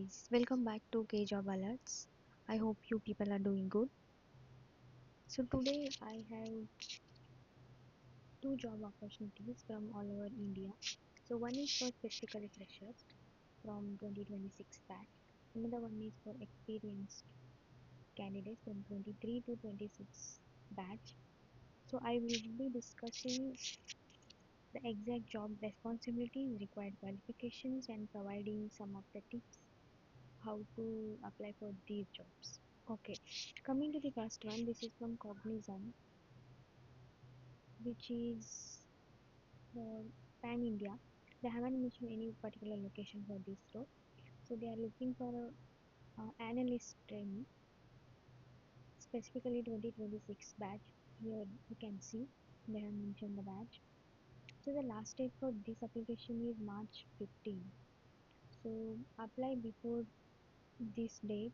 guys, welcome back to K Job Alerts. I hope you people are doing good. So today I have two job opportunities from all over India. So one is for specifically freshers from 2026 batch. Another one is for experienced candidates from 23 to 26 batch. So I will be discussing the exact job responsibilities, required qualifications, and providing some of the tips how to apply for these jobs. Okay, coming to the first one, this is from Cognizant, which is for Pan India. They haven't mentioned any particular location for this role, so they are looking for a analyst trainee, specifically 2026 batch. Here you can see they have mentioned the batch. So the last date for this application is March 15. So apply before this date,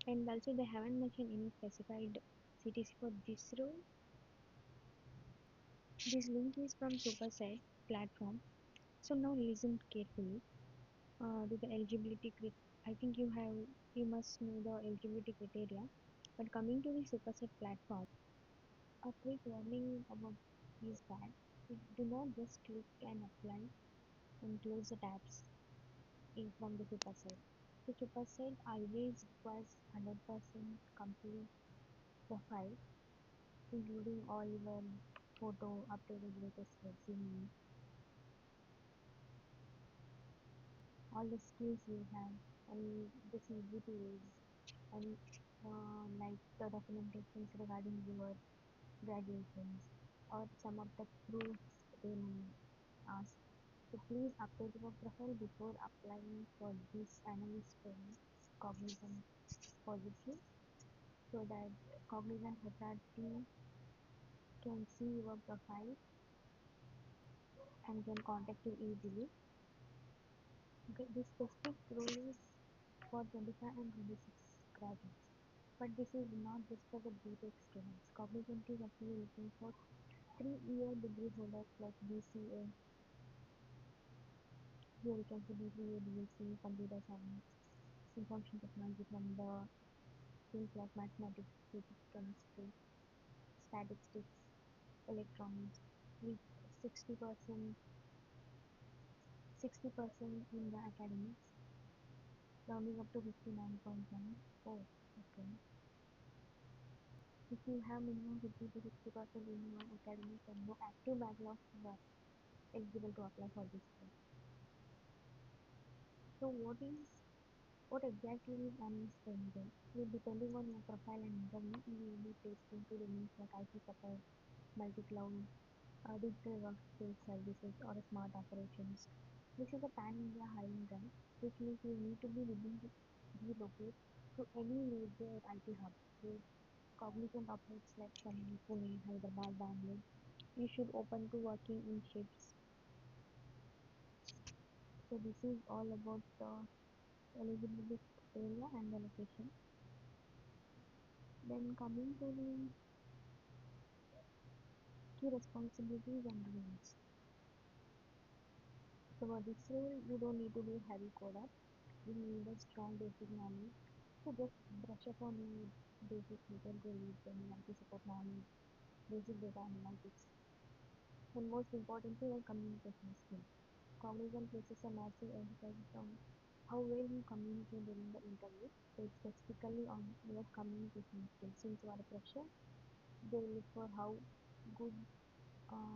and also they haven't mentioned any specified CTC for this role. This link is from Superset platform. So now listen carefully to the eligibility I think you must know the eligibility criteria. But coming to the Superset platform, a quick warning about is that do not just click and apply and close the tabs in from the Superset. The Superset always requires 100% complete profile, including all your photo, updated latest resume, all the skills you have, and the CGPAs, and like the documentations regarding your graduations or some of the proofs they may ask. So please update your profile before applying for this analyst training Cognizant position so that Cognizant HR team can see your profile and can contact you easily. Okay, this specific role is for 25 and 26 graduates. But this is not just for the BTech students. Cognizant is actually looking for 3-year degree holders like BCA. Here you can see BCA, BSc, computer science, information technology from the things like mathematics, physics, chemistry, statistics, electronics, with 60% 60% in the academics, rounding up to 59.9. Oh, okay. If you have minimum 50 to 60% in your academics and no active backlogs, you are eligible to apply for this role. So what exactly is analyst training role? So depending on your profile and interview, you will be placed into domains like IT support, multi-cloud, digital workspace services, or smart operations. This is a pan-India hiring drive, which means you need to be willing to relocate to any major IT hub. So Cognizant operates like Chennai, Pune, Hyderabad, Bangalore. You should open to working in shifts. So this is all about the eligibility area and the location. Then coming to the key responsibilities and roles. So for this role, you don't need to be a heavy coder. You need a strong basic knowledge. So just brush up on your basic detail queries and IT support knowledge, basic data analytics, and most importantly, your communication skills. Cognizant places a massive emphasis on how well you communicate during the interview. So it's specifically on your communication skills. Since you are a fresher, they look for how good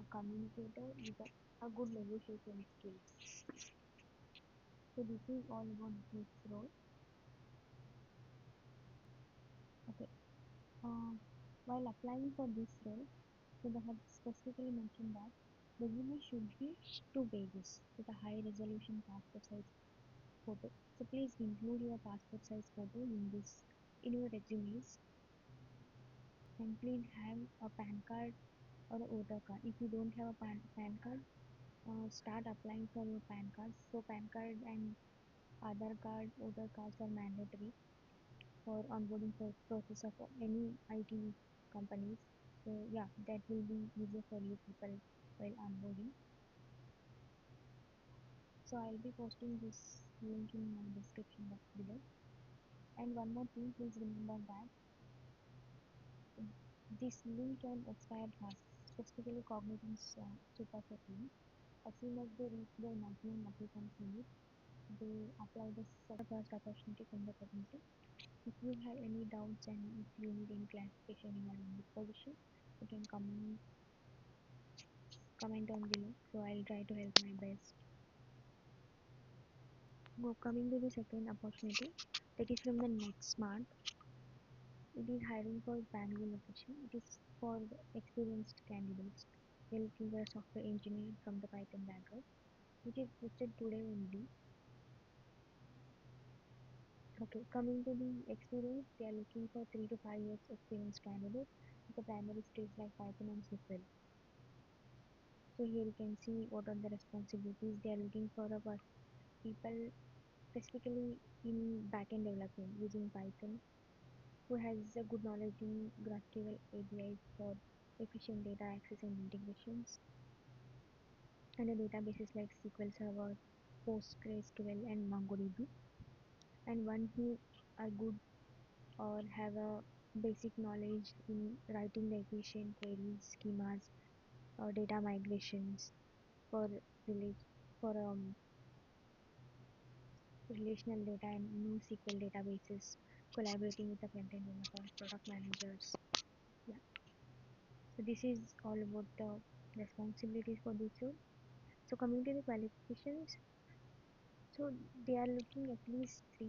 communicator with a good negotiation skills. So this is all about this role. Okay. Uh, while applying for this role, so they have specifically mentioned that resume should be 2 pages with a high resolution passport size photo. So please include your passport size photo in your resumes, and please have a PAN card or a voter card. If you don't have a PAN card, start applying for your PAN card. So PAN card and Aadhaar card, voter cards are mandatory for onboarding process of any IT companies. So yeah, that will be easier for you people while onboarding. So I'll be posting this link in my description box below. And one more thing, please remember that this link can expire fast, specifically Cognizant's Superset link. As soon as they reach their maximum applicants limit, they apply the first opportunity from the Cognizant. If you have any doubts and if you need any clarification regarding this position, you can comment on below. So I'll try to help my best. Now coming to the second opportunity, that is from the NetSmart. It is hiring for Bangalore location. It is for experienced candidates. They're looking for a software engineer from the Python background, which is posted today only. Okay, coming to the experience, they are looking for 3 to 5 years experienced candidate with the primary skills like Python and SQL. So here you can see what are the responsibilities. They are looking for a people specifically in backend development using Python, who has a good knowledge in GraphQL APIs for efficient data access and integrations, and the databases like SQL Server, PostgreSQL, and MongoDB, and one who are good or have a basic knowledge in writing the efficient queries, schemas, or data migrations for for relational data and NoSQL databases, collaborating with the front-end developers, product managers. Yeah. So this is all about the responsibilities for this role. So coming to the qualifications, so they are looking at least 3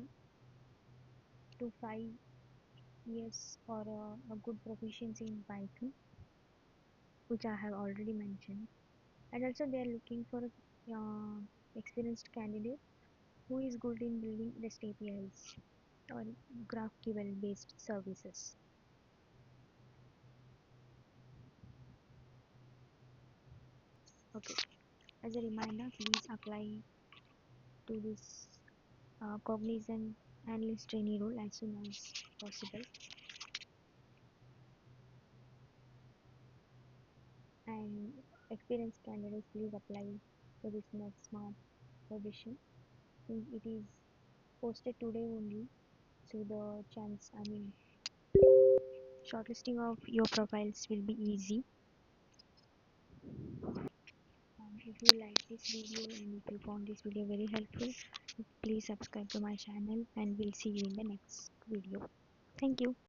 to 5 years for a good proficiency in Python, which I have already mentioned, and also they are looking for a experienced candidate who is good in building REST APIs or GraphQL based services. Okay, as a reminder, please apply to this Cognizant Analyst Trainee role as soon as possible, and experienced candidates please apply to this NetSmart position since it is posted today only. So the shortlisting of your profiles will be easy. If you like this video and if you found this video very helpful, please subscribe to my channel and we'll see you in the next video. Thank you.